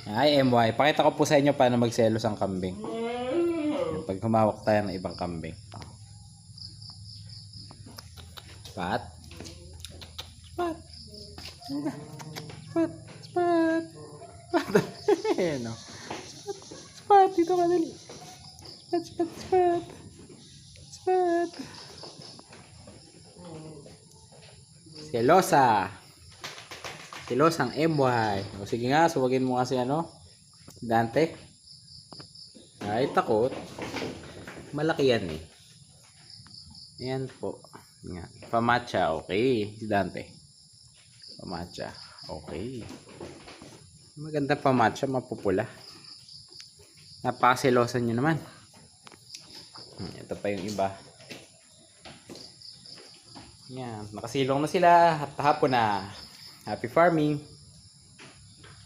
Ay, MY. Pakita ko po sa inyo paano magselos ang kambing. Pag humawak tayo ng ibang kambing. Spot. Spot. Spot. Spot. Spot. Ayan o. Spot. Spot. Dito ka dali. Spot. Spot. Spot. Spot. Selosa. Selosang MY. O sige nga, suwagin mo kasi ano. Dante. Ay, takot. Malaki yan eh. Ayan po. Yan. Pamacha, okay. Si Dante. Pamacha, okay. Maganda pamacha, mapupula. Napakaselosan nyo naman. Ito pa yung iba. Yan. Nakasilong na sila. At hapon na. Happy farming.